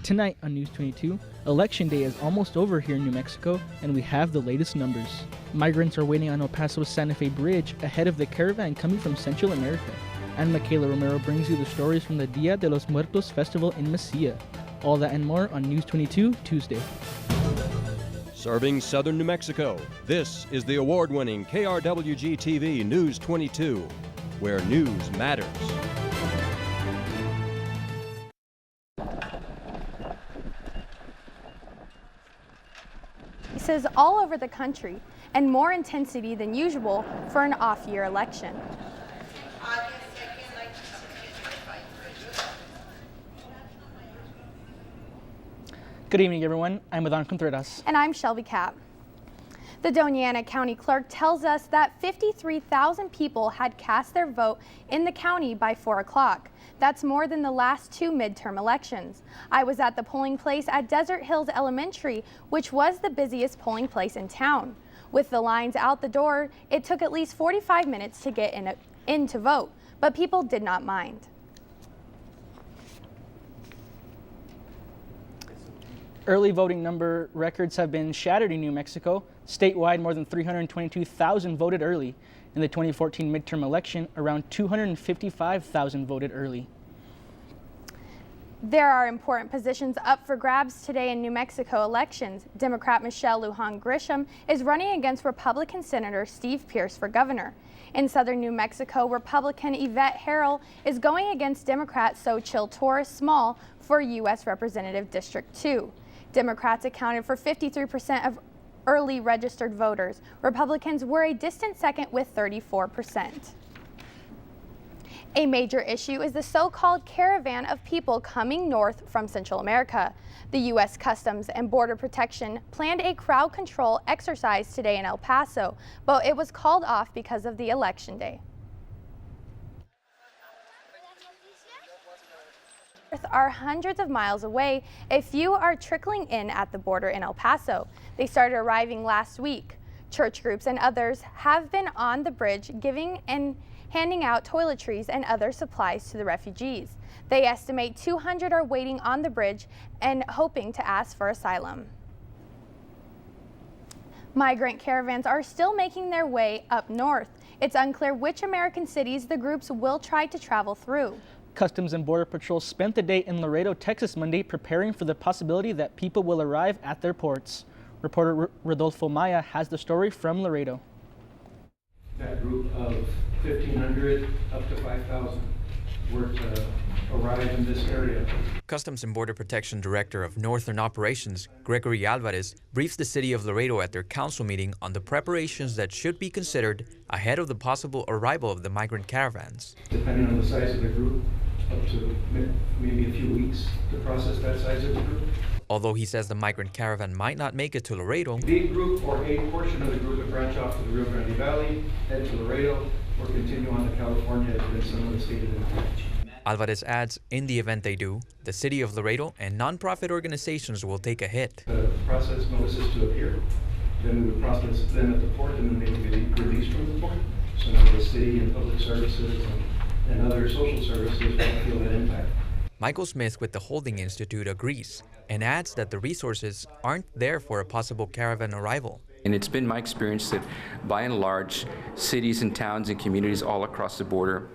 Tonight on News 22, Election Day is almost over here in New Mexico, and we have the latest numbers. Migrants are waiting on El Paso's Santa Fe Bridge ahead of the caravan coming from Central America. And Michaela Romero brings you the stories from the Dia de los Muertos festival in Mesilla. All that and more on News 22 Tuesday. Serving southern New Mexico, this is the award-winning KRWG-TV News 22, where news matters. Cases all over the country and more intensity than usual for an off-year election. Good evening, everyone. I'm Adan Contreras. And I'm Shelby Capp. The Doña Ana County Clerk tells us that 53,000 people had cast their vote in the county by 4 o'clock. That's more than the last two midterm elections. I was at the polling place at Desert Hills Elementary, which was the busiest polling place in town. With the lines out the door, it took at least 45 minutes to get in to vote, but people did not mind. Early voting number records have been shattered in New Mexico. Statewide, more than 322,000 voted early. In the 2014 midterm election, around 255,000 voted early. There are important positions up for grabs today in New Mexico elections. Democrat Michelle Lujan Grisham is running against Republican Senator Steve Pierce for governor. In southern New Mexico, Republican Yvette Harrell is going against Democrat Xochitl Torres Small for U.S. Representative District 2. Democrats accounted for 53% of early registered voters. Republicans were a distant second with 34%. A major issue is the so-called caravan of people coming north from Central America. The U.S. Customs and Border Protection planned a crowd control exercise today in El Paso, but it was called off because of the election day. Are hundreds of miles away. A few are trickling in at the border in El Paso. They started arriving last week. Church groups and others have been on the bridge giving and handing out toiletries and other supplies to the refugees. They estimate 200 are waiting on the bridge and hoping to ask for asylum. Migrant caravans are still making their way up north. It's unclear which American cities the groups will try to travel through. Customs and Border Patrol spent the day in Laredo, Texas Monday preparing for the possibility that people will arrive at their ports. Reporter Rodolfo Maya has the story from Laredo. That group of 1,500 up to 5,000 were to arrive in this area. Customs and Border Protection Director of Northern Operations, Gregory Alvarez, briefs the city of Laredo at their council meeting on the preparations that should be considered ahead of the possible arrival of the migrant caravans. Depending on the size of the group, up to maybe a few weeks to process that size of the group. Although he says the migrant caravan might not make it to Laredo, The group or a portion of the group would branch off to the Rio Grande Valley, head to Laredo, or continue on to California as been some of the stated in the pledge. Alvarez adds, in the event they do, the city of Laredo and nonprofit organizations will take a hit. Process notices to appear, then we would process them at the port, and then they would be released from the port. So now the city and public services and other social services won't feel that impact. Michael Smith with the Holding Institute agrees and adds that the resources aren't there for a possible caravan arrival. And it's been my experience that by and large, cities and towns and communities all across the border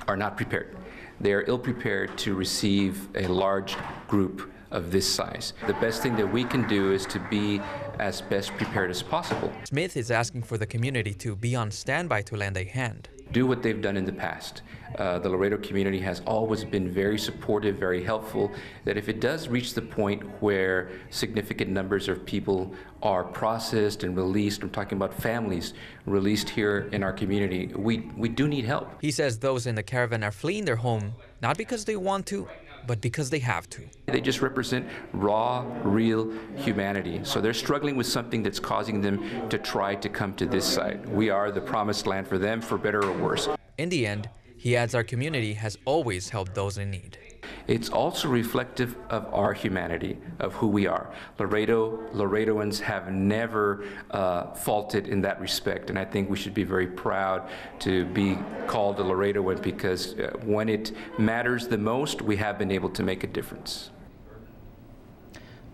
are not prepared. They are ill-prepared to receive a large group of this size. The best thing that we can do is to be as best prepared as possible. Smith is asking for the community to be on standby to lend a hand. Do what they've done in the past. The Laredo community has always been very supportive, very helpful, that if it does reach the point where significant numbers of people are processed and released, I'm talking about families released here in our community, we do need help. He says those in the caravan are fleeing their home, not because they want to, but because they have to. They just represent raw, real humanity. So they're struggling with something that's causing them to try to come to this site. We are the promised land for them, for better or worse. In the end, he adds our community has always helped those in need. It's also reflective of our humanity, of who we are. Laredoans have never faulted in that respect, and I think we should be very proud to be called a Laredoan because when it matters the most, we have been able to make a difference.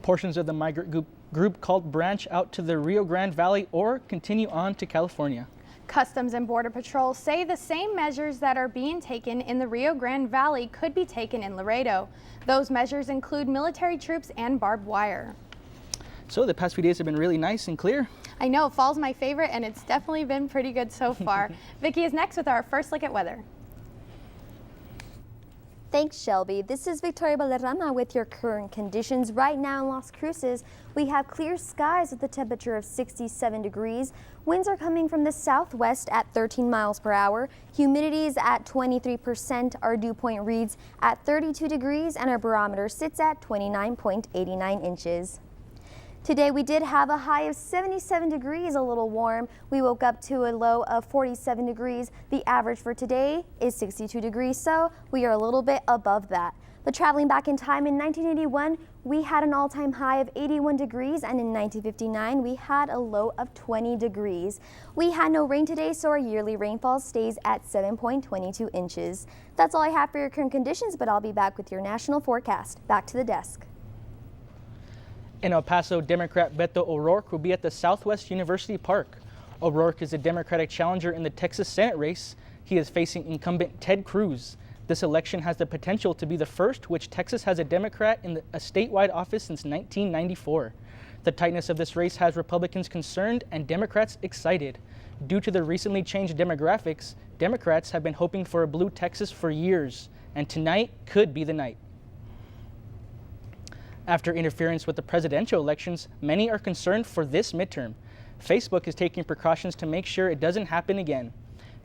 Portions of the migrant group called branch out to the Rio Grande Valley or continue on to California. Customs and Border Patrol say the same measures that are being taken in the Rio Grande Valley could be taken in Laredo. Those measures include military troops and barbed wire. So the past few days have been really nice and clear. I know, fall's my favorite and it's definitely been pretty good so far. Vicki is next with our first look at weather. Thanks, Shelby. This is Victoria Valderrama with your current conditions. Right now in Las Cruces, we have clear skies with a temperature of 67 degrees. Winds are coming from the southwest at 13 miles per hour. Humidity is at 23%. Our dew point reads at 32 degrees and our barometer sits at 29.89 inches. Today we did have a high of 77 degrees, a little warm. We woke up to a low of 47 degrees. The average for today is 62 degrees, so we are a little bit above that. But traveling back in time, in 1981, we had an all-time high of 81 degrees, and in 1959, we had a low of 20 degrees. We had no rain today, so our yearly rainfall stays at 7.22 inches. That's all I have for your current conditions, but I'll be back with your national forecast. Back to the desk. In El Paso, Democrat Beto O'Rourke will be at the Southwest University Park. O'Rourke is a Democratic challenger in the Texas Senate race. He is facing incumbent Ted Cruz. This election has the potential to be the first which Texas has a Democrat in a statewide office since 1994. The tightness of this race has Republicans concerned and Democrats excited. Due to the recently changed demographics, Democrats have been hoping for a blue Texas for years, and tonight could be the night. After interference with the presidential elections, many are concerned for this midterm. Facebook is taking precautions to make sure it doesn't happen again.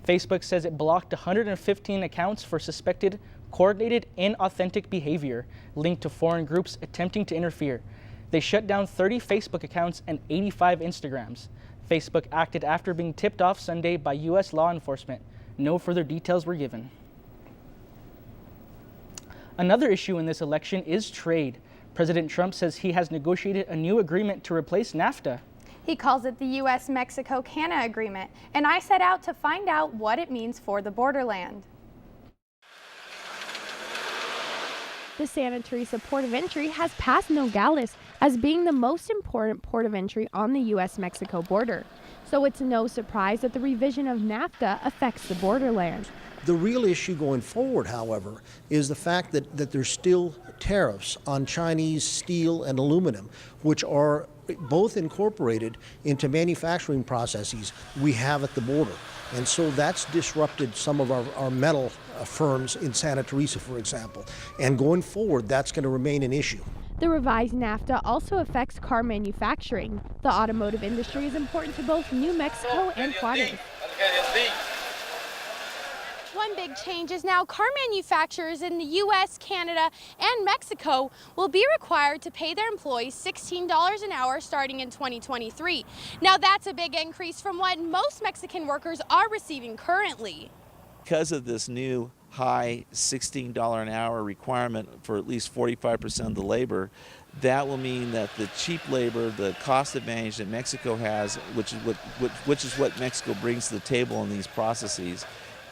Facebook says it blocked 115 accounts for suspected coordinated inauthentic behavior linked to foreign groups attempting to interfere. They shut down 30 Facebook accounts and 85 Instagrams. Facebook acted after being tipped off Sunday by U.S. law enforcement. No further details were given. Another issue in this election is trade. President Trump says he has negotiated a new agreement to replace NAFTA. He calls it the U.S.-Mexico-Canada Agreement, and I set out to find out what it means for the borderland. The Santa Teresa Port of Entry has passed Nogales as being the most important port of entry on the U.S.-Mexico border. So it's no surprise that the revision of NAFTA affects the borderland. The real issue going forward, however, is the fact that there's still tariffs on Chinese steel and aluminum, which are both incorporated into manufacturing processes we have at the border. And so that's disrupted some of our metal firms in Santa Teresa, for example. And going forward, that's going to remain an issue. The revised NAFTA also affects car manufacturing. The automotive industry is important to both New Mexico and Juarez. One big change is now car manufacturers in the U.S., Canada, and Mexico will be required to pay their employees $16 an hour starting in 2023. Now that's a big increase from what most Mexican workers are receiving currently. Because of this new high $16 an hour requirement for at least 45% of the labor, that will mean that the cheap labor, the cost advantage that Mexico has, which is what Mexico brings to the table in these processes,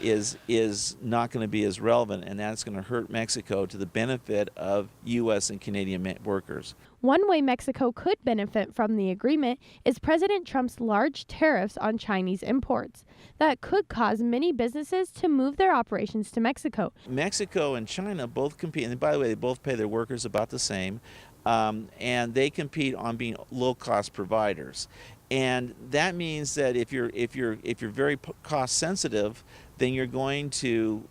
is not going to be as relevant, and that's going to hurt Mexico to the benefit of U.S. and Canadian workers. One way Mexico could benefit from the agreement is President Trump's large tariffs on Chinese imports. That could cause many businesses to move their operations to Mexico. Mexico and China both compete, and by the way, they both pay their workers about the same, and they compete on being low-cost providers. And that means that if you're very cost sensitive, then you're going to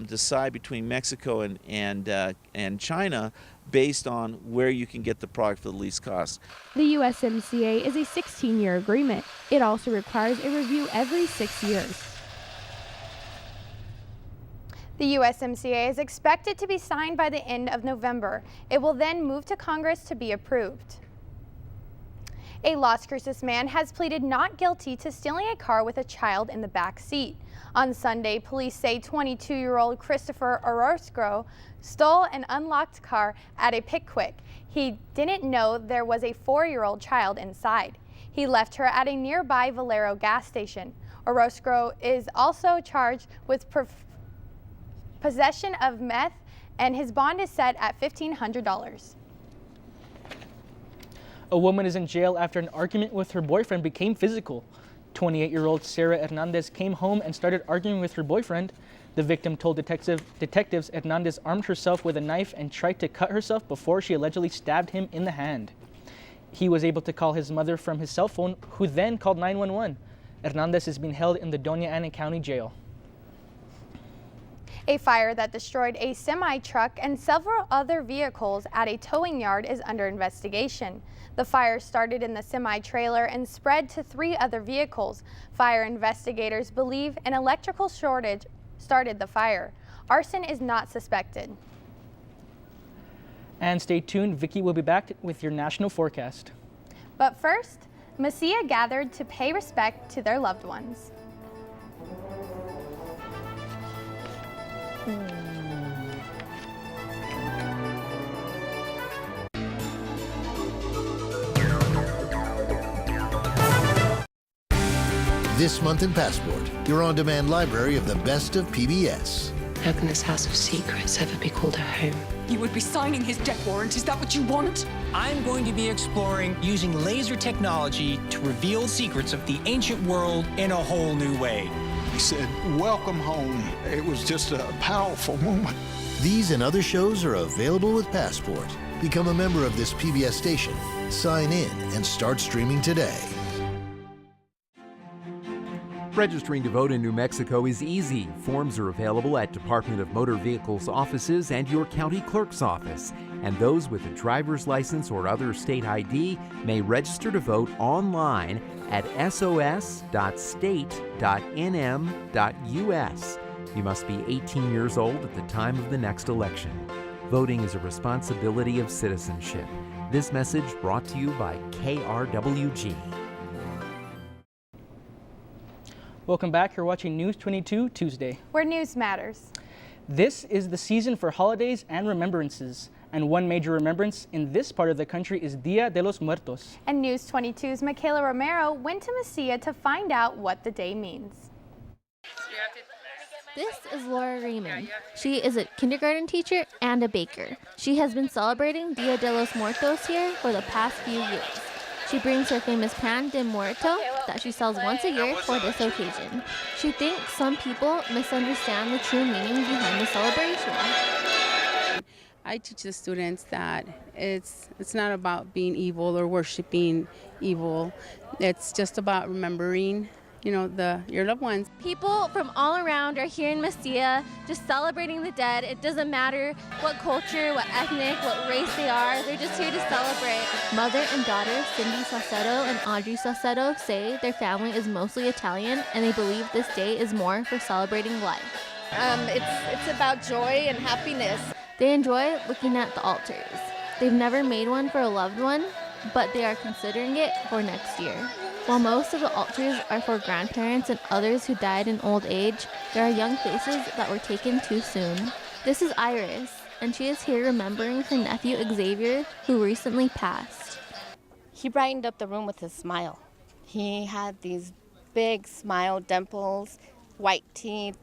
decide between Mexico and China based on where you can get the product for the least cost. The USMCA is a 16-year agreement. It also requires a review every 6 years. The USMCA is expected to be signed by the end of November. It will then move to Congress to be approved. A Las Cruces man has pleaded not guilty to stealing a car with a child in the back seat. On Sunday, police say 22-year-old Christopher Orozco stole an unlocked car at a Pickwick. He didn't know there was a 4-year-old child inside. He left her at a nearby Valero gas station. Orozco is also charged with possession of meth, and his bond is set at $1,500. A woman is in jail after an argument with her boyfriend became physical. 28-year-old Sarah Hernandez came home and started arguing with her boyfriend. The victim told detectives Hernandez armed herself with a knife and tried to cut herself before she allegedly stabbed him in the hand. He was able to call his mother from his cell phone, who then called 911. Hernandez is being held in the Doña Ana County Jail. A fire that destroyed a semi-truck and several other vehicles at a towing yard is under investigation. The fire started in the semi-trailer and spread to 3 other vehicles. Fire investigators believe an electrical shortage started the fire. Arson is not suspected. And stay tuned, Vicky will be back with your national forecast. But first, Mesilla gathered to pay respect to their loved ones. This month in Passport, your on-demand library of the best of PBS. How can this house of secrets ever be called a home? You would be signing his death warrant. Is that what you want? I'm going to be exploring using laser technology to reveal secrets of the ancient world in a whole new way. He said, "Welcome home." It was just a powerful moment. These and other shows are available with Passport. Become a member of this PBS station. Sign in and start streaming today. Registering to vote in New Mexico is easy. Forms are available at Department of Motor Vehicles offices and your county clerk's office. And those with a driver's license or other state ID may register to vote online at sos.state.nm.us. You must be 18 years old at the time of the next election. Voting is a responsibility of citizenship. This message brought to you by KRWG. Welcome back. You're watching News 22 Tuesday, where news matters. This is the season for holidays and remembrances. And one major remembrance in this part of the country is Dia de los Muertos. And News 22's Michaela Romero went to Mesilla to find out what the day means. This is Laura Riemann. She is a kindergarten teacher and a baker. She has been celebrating Dia de los Muertos here for the past few years. She brings her famous pan de muerto that she sells once a year for this occasion. She thinks some people misunderstand the true meaning behind the celebration. I teach the students that it's not about being evil or worshiping evil. It's just about remembering, your loved ones. People from all around are here in Mesilla just celebrating the dead. It doesn't matter what culture, what ethnic, what race they are. They're just here to celebrate. Mother and daughter Cindy Saucedo and Audrey Saucedo say their family is mostly Italian and they believe this day is more for celebrating life. It's about joy and happiness. They enjoy looking at the altars. They've never made one for a loved one, but they are considering it for next year. While most of the altars are for grandparents and others who died in old age, there are young faces that were taken too soon. This is Iris, and she is here remembering her nephew Xavier, who recently passed. He brightened up the room with his smile. He had these big smile, dimples, white teeth,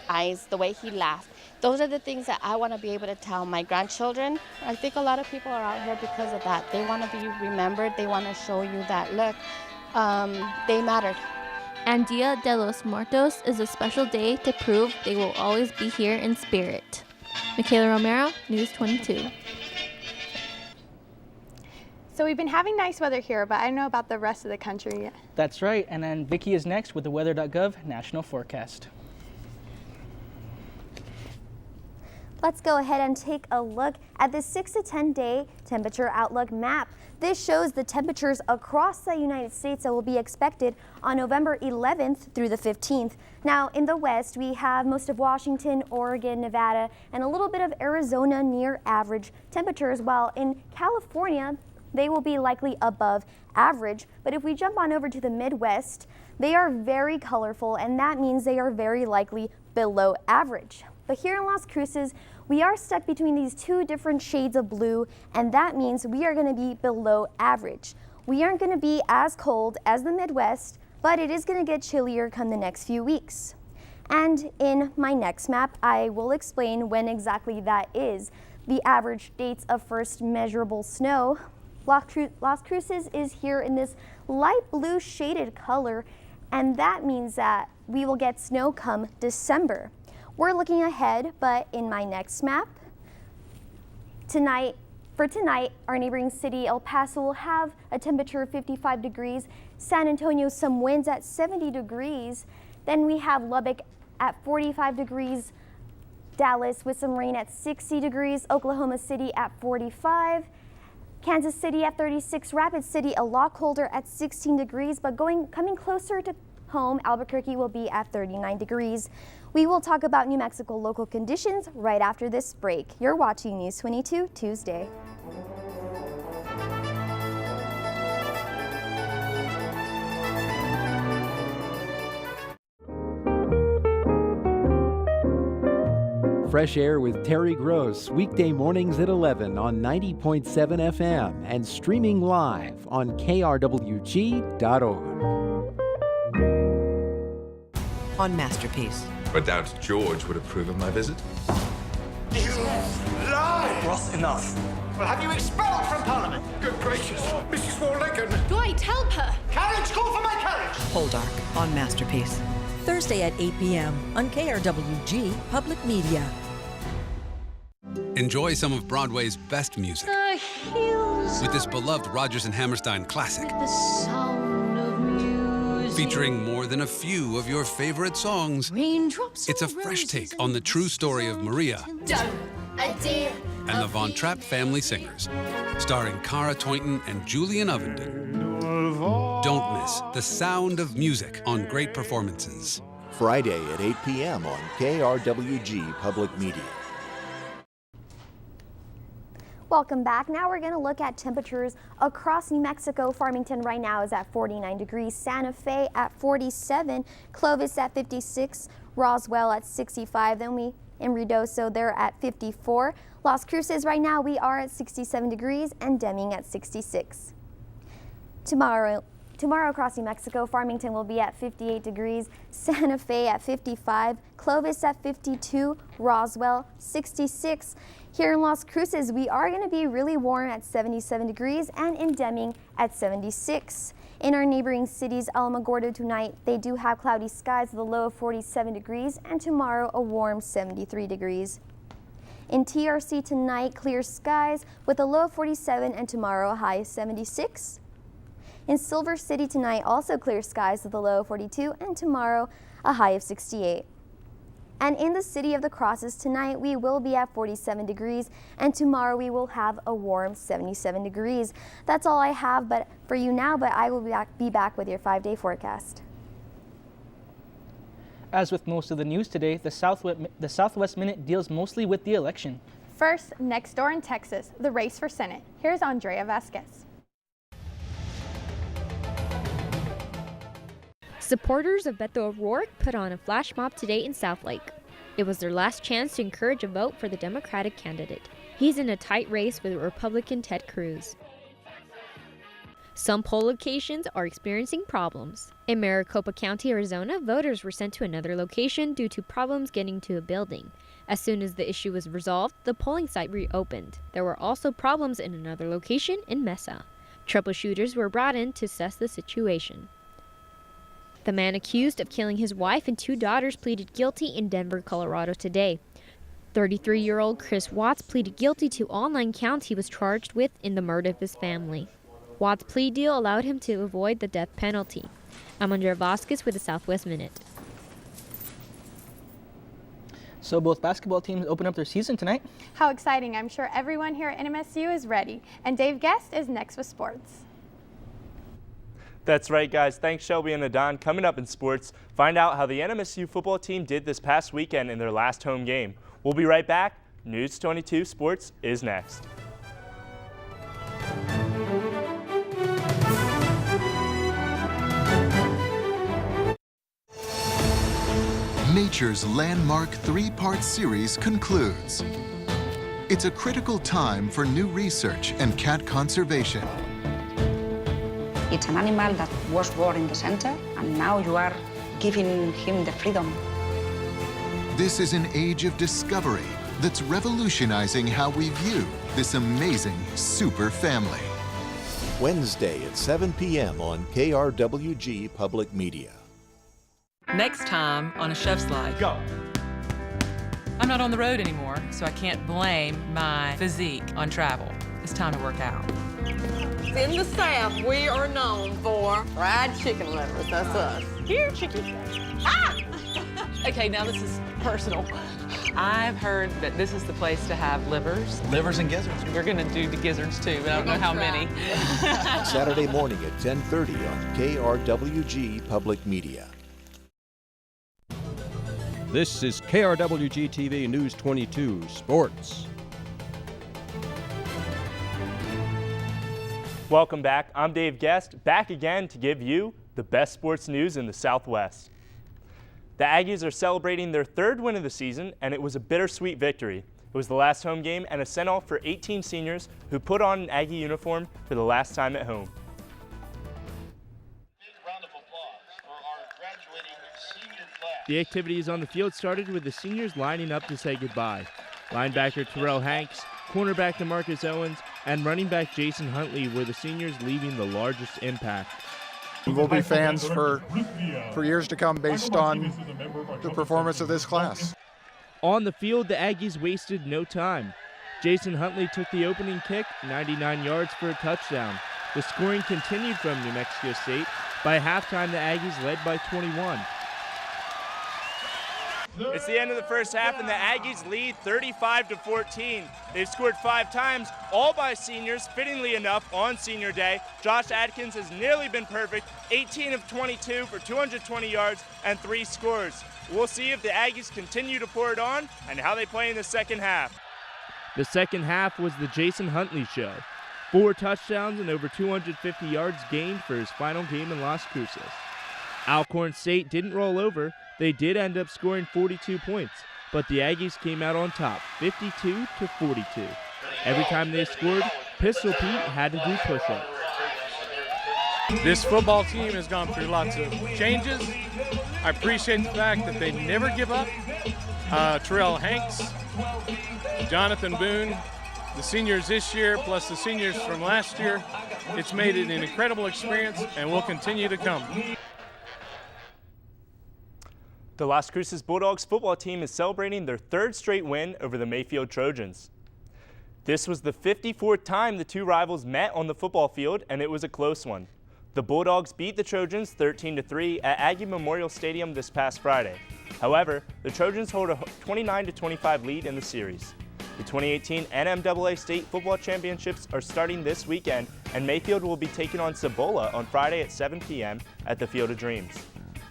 eyes, the way he laughed. Those are the things that I want to be able to tell my grandchildren. I think a lot of people are out here because of that. They want to be remembered. They want to show you that, look, they mattered. And Dia de los Muertos is a special day to prove they will always be here in spirit. Michaela Romero, News 22. So we've been having nice weather here, but I don't know about the rest of the country yet. That's right, and then Vicky is next with the weather.gov national forecast. Let's go ahead and take a look at the 6 to 10 day temperature outlook map. This shows the temperatures across the United States that will be expected on November 11th through the 15th. Now, in the west, we have most of Washington, Oregon, Nevada, and a little bit of Arizona near average temperatures, while in California, they will be likely above average. But if we jump on over to the Midwest, they are very colorful, and that means they are very likely below average. But here in Las Cruces, we are stuck between these two different shades of blue, and that means we are going to be below average. We aren't going to be as cold as the Midwest, but it is going to get chillier come the next few weeks. And in my next map, I will explain when exactly that is. The average dates of first measurable snow Las Cruces is here in this light blue shaded color, and that means that we will get snow come December. We're looking ahead, but in my next map, for tonight, our neighboring city, El Paso, will have a temperature of 55 degrees. San Antonio, some winds at 70 degrees. Then we have Lubbock at 45 degrees. Dallas with some rain at 60 degrees. Oklahoma City at 45. Kansas City at 36. Rapid City a lot colder at 16 degrees, but coming closer to home, Albuquerque will be at 39 degrees. We will talk about New Mexico local conditions right after this break. You're watching News 22 Tuesday. Fresh Air with Terry Gross, weekday mornings at 11 on 90.7 FM and streaming live on KRWG.org. On Masterpiece. I doubt George would approve of my visit. You lie! Ross, enough. Well, have you expelled from Parliament? Good gracious, Mrs. Warlincoln. Dwight, help her! Carriage, call for my carriage! Poldark on Masterpiece. Thursday at 8 p.m. on KRWG-Public Media. Enjoy some of Broadway's best music with this beloved Rodgers and Hammerstein classic. The sound of music. Featuring more than a few of your favorite songs. Raindrops. It's a fresh take on the true story of Maria and the Von Trapp family singers, starring Cara Toynton and Julian Ovenden. Don't miss The Sound of Music on Great Performances. Friday at 8 p.m. on KRWG-Public Media. Welcome back. Now we're going to look at temperatures across New Mexico. Farmington right now is at 49 degrees. Santa Fe at 47. Clovis at 56. Roswell at 65. Then we in Ruidoso, they're at 54. Las Cruces right now we are at 67 degrees and Deming at 66. Tomorrow across New Mexico, Farmington will be at 58 degrees, Santa Fe at 55, Clovis at 52, Roswell 66. Here in Las Cruces, we are going to be really warm at 77 degrees and in Deming at 76. In our neighboring cities, Alamogordo tonight, they do have cloudy skies with a low of 47 degrees and tomorrow a warm 73 degrees. In TRC tonight, clear skies with a low of 47 and tomorrow a high of 76. In Silver City tonight, also clear skies with a low of 42 and tomorrow a high of 68. And in the city of the Cruces tonight, we will be at 47 degrees and tomorrow we will have a warm 77 degrees. That's all I have for you now, but I will be back with your 5-day forecast. As with most of the news today, the Southwest Minute deals mostly with the election. First, next door in Texas, the race for Senate. Here's Andrea Vasquez. Supporters of Beto O'Rourke put on a flash mob today in Southlake. It was their last chance to encourage a vote for the Democratic candidate. He's in a tight race with Republican Ted Cruz. Some poll locations are experiencing problems. In Maricopa County, Arizona, voters were sent to another location due to problems getting to a building. As soon as the issue was resolved, the polling site reopened. There were also problems in another location in Mesa. Troubleshooters were brought in to assess the situation. The man accused of killing his wife and 2 daughters pleaded guilty in Denver, Colorado today. 33-year-old Chris Watts pleaded guilty to all 9 counts he was charged with in the murder of his family. Watts' plea deal allowed him to avoid the death penalty. I'm Andrea Vasquez with the Southwest Minute. So both basketball teams open up their season tonight. How exciting. I'm sure everyone here at NMSU is ready. And Dave Guest is next with sports. That's right, guys. Thanks, Shelby and Adon. Coming up in sports, find out how the NMSU football team did this past weekend in their last home game. We'll be right back. News 22 Sports is next. Nature's landmark 3-part series concludes. It's a critical time for new research and cat conservation. It's an animal that was born in the center, and now you are giving him the freedom. This is an age of discovery that's revolutionizing how we view this amazing super family. Wednesday at 7 p.m. on KRWG Public Media. Next time on a Chef's Life. Go. I'm not on the road anymore, so I can't blame my physique on travel. It's time to work out. In the South, we are known for fried chicken livers. That's us. Here, chicken. Ah! Okay, now this is personal. I've heard that this is the place to have livers. Livers and gizzards. We're gonna do the gizzards too, but I don't know how many. Saturday morning at 10:30 on KRWG Public Media. This is KRWG-TV News 22 Sports. Welcome back. I'm Dave Guest, back again to give you the best sports news in the Southwest. The Aggies are celebrating their third win of the season, and it was a bittersweet victory. It was the last home game and a send-off for 18 seniors who put on an Aggie uniform for the last time at home. The activities on the field started with the seniors lining up to say goodbye. Linebacker Terrell Hanks, cornerback DeMarcus Owens, and running back Jason Huntley were the seniors leaving the largest impact. We'll be fans for years to come based on the performance of this class. On the field, the Aggies wasted no time. Jason Huntley took the opening kick, 99 yards for a touchdown. The scoring continued from New Mexico State. By halftime, the Aggies led by 21. It's the end of the first half, and the Aggies lead 35-14. They've scored 5 times, all by seniors, fittingly enough, on senior day. Josh Adkins has nearly been perfect, 18 of 22 for 220 yards and 3 scores. We'll see if the Aggies continue to pour it on and how they play in the second half. The second half was the Jason Huntley show. 4 touchdowns and over 250 yards gained for his final game in Las Cruces. Alcorn State didn't roll over. They did end up scoring 42 points, but the Aggies came out on top, 52-42. Every time they scored, Pistol Pete had to do push-ups. This football team has gone through lots of changes. I appreciate the fact that they never give up. Terrell Hanks, Jonathan Boone, the seniors this year, plus the seniors from last year, it's made it an incredible experience and will continue to come. The Las Cruces Bulldogs football team is celebrating their 3rd straight win over the Mayfield Trojans. This was the 54th time the two rivals met on the football field, and it was a close one. The Bulldogs beat the Trojans 13-3 at Aggie Memorial Stadium this past Friday. However, the Trojans hold a 29-25 lead in the series. The 2018 NMAA State Football Championships are starting this weekend, and Mayfield will be taking on Cibola on Friday at 7 p.m. at the Field of Dreams.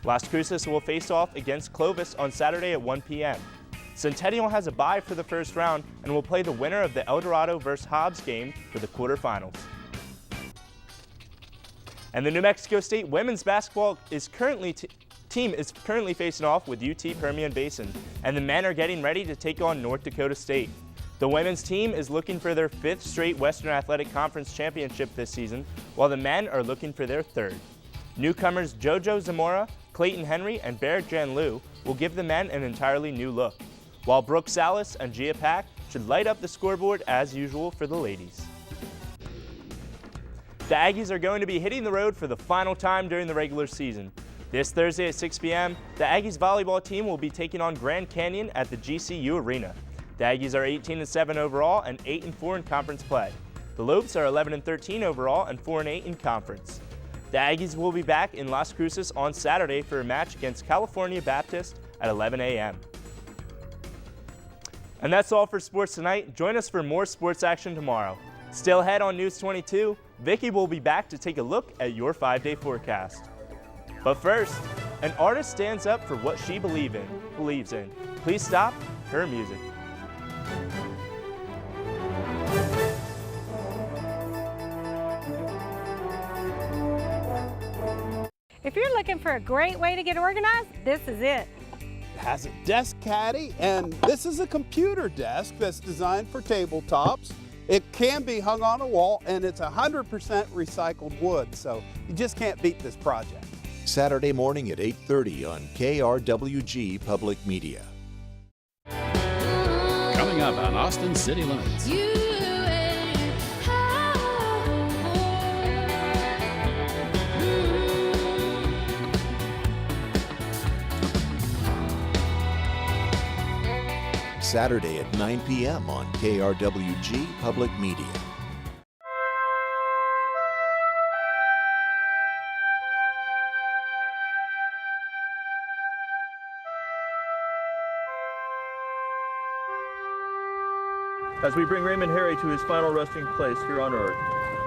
Las Cruces will face off against Clovis on Saturday at 1 p.m. Centennial has a bye for the first round and will play the winner of the El Dorado vs. Hobbs game for the quarterfinals. And the New Mexico State women's basketball team is currently facing off with UT Permian Basin, and the men are getting ready to take on North Dakota State. The women's team is looking for their 5th straight Western Athletic Conference championship this season, while the men are looking for their 3rd. Newcomers JoJo Zamora, Clayton Henry, and Barrett Jan Liu will give the men an entirely new look, while Brooke Salas and Gia Pack should light up the scoreboard as usual for the ladies. The Aggies are going to be hitting the road for the final time during the regular season. This Thursday at 6 p.m., the Aggies volleyball team will be taking on Grand Canyon at the GCU Arena. The Aggies are 18-7 overall and 8-4 in conference play. The Lopes are 11-13 overall and 4-8 in conference. The Aggies will be back in Las Cruces on Saturday for a match against California Baptist at 11 a.m. And that's all for sports tonight. Join us for more sports action tomorrow. Still ahead on News 22, Vicki will be back to take a look at your 5-day forecast. But first, an artist stands up for what she believes in. Please stop her music. If you're looking for a great way to get organized, this is it. It has a desk caddy, and this is a computer desk that's designed for tabletops. It can be hung on a wall, and it's 100% recycled wood, so you just can't beat this project. Saturday morning at 8:30 on KRWG Public Media. Coming up on Austin City Limits. Saturday at 9 p.m. on KRWG-Public Media. As we bring Raymond Harry to his final resting place here on earth,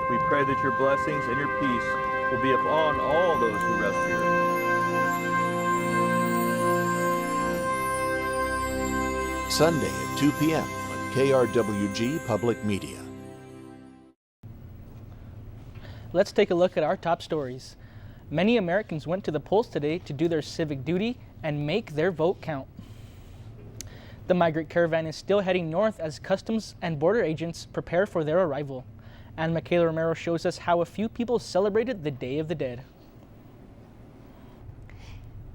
we pray that your blessings and your peace will be upon all those who rest here. Sunday at 2 p.m. on KRWG-Public Media. Let's take a look at our top stories. Many Americans went to the polls today to do their civic duty and make their vote count. The migrant caravan is still heading north as Customs and Border agents prepare for their arrival. And Michaela Romero shows us how a few people celebrated the Day of the Dead.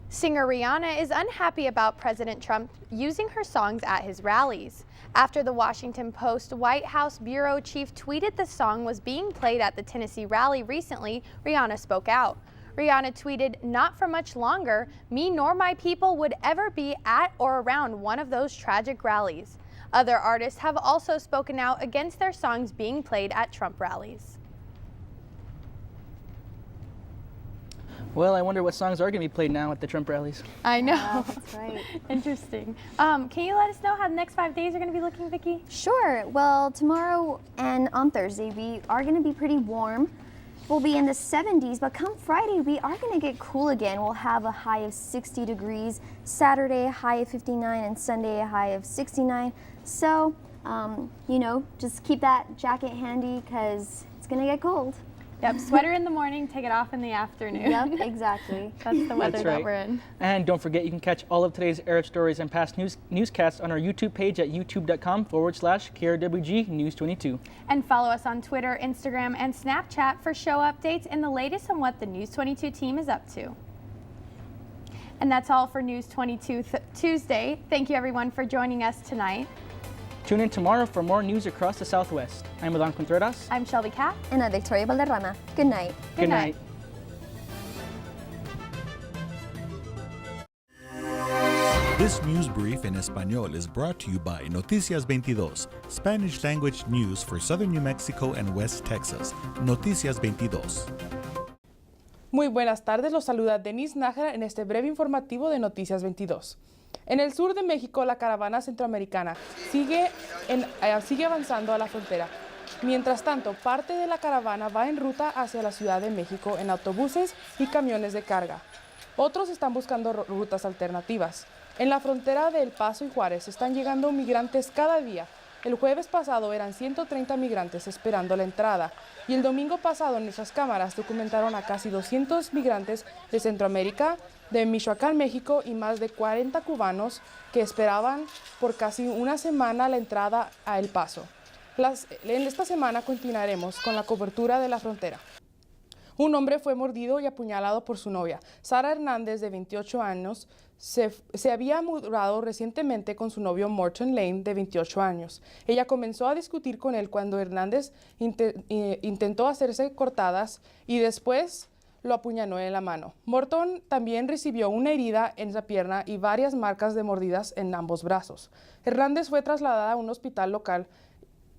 Singer Rihanna is unhappy about President Trump using her songs at his rallies. After the Washington Post White House bureau chief tweeted the song was being played at the Tennessee rally recently, Rihanna spoke out. Rihanna tweeted, "Not for much longer, me nor my people would ever be at or around one of those tragic rallies." Other artists have also spoken out against their songs being played at Trump rallies. Well, I wonder what songs are going to be played now at the Trump rallies. I know. Wow, that's right. Interesting. Can you let us know how the next 5 days are going to be looking, Vicki? Sure. Well, tomorrow and on Thursday, we are going to be pretty warm. We'll be in the 70s, but come Friday, we are going to get cool again. We'll have a high of 60 degrees, Saturday a high of 59, and Sunday a high of 69. So, you know, just keep that jacket handy because it's going to get cold. Yep, sweater in the morning, take it off in the afternoon. Yep, exactly. That's the weather That's right. that we're in. And don't forget, you can catch all of today's Arab stories and past newscasts on our YouTube page at youtube.com/KRWG News 22. And follow us on Twitter, Instagram, and Snapchat for show updates and the latest on what the News 22 team is up to. And that's all for News 22 Tuesday. Thank you everyone for joining us tonight. Tune in tomorrow for more news across the Southwest. I'm Adan Contreras. I'm Shelby Kapp. And I'm Victoria Valderrama. Good night. Good night. This news brief in Español is brought to you by Noticias 22, Spanish language news for southern New Mexico and West Texas. Noticias 22. Muy buenas tardes, los saluda Denise Nájera en este breve informativo de Noticias 22. En el sur de México, la caravana centroamericana sigue avanzando a la frontera. Mientras tanto, parte de la caravana va en ruta hacia la Ciudad de México en autobuses y camiones de carga. Otros están buscando rutas alternativas. En la frontera de El Paso y Juárez están llegando migrantes cada día. El jueves pasado eran 130 migrantes esperando la entrada y el domingo pasado nuestras cámaras documentaron a casi 200 migrantes de Centroamérica, de Michoacán, México y más de 40 cubanos que esperaban por casi una semana la entrada a El Paso. En esta semana continuaremos con la cobertura de la frontera. Un hombre fue mordido y apuñalado por su novia. Sara Hernández, de 28 años, se había mudado recientemente con su novio Morton Lane, de 28 años. Ella comenzó a discutir con él cuando Hernández intentó hacerse cortadas y después lo apuñaló en la mano. Morton también recibió una herida en la pierna y varias marcas de mordidas en ambos brazos. Hernández fue trasladada a un hospital local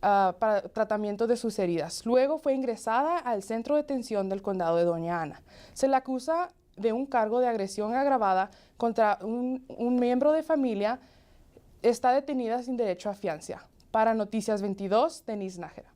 para tratamiento de sus heridas. Luego fue ingresada al centro de detención del condado de Doña Ana. Se le acusa de un cargo de agresión agravada contra un miembro de familia. Está detenida sin derecho a fianza. Para Noticias 22, Denise Nájera.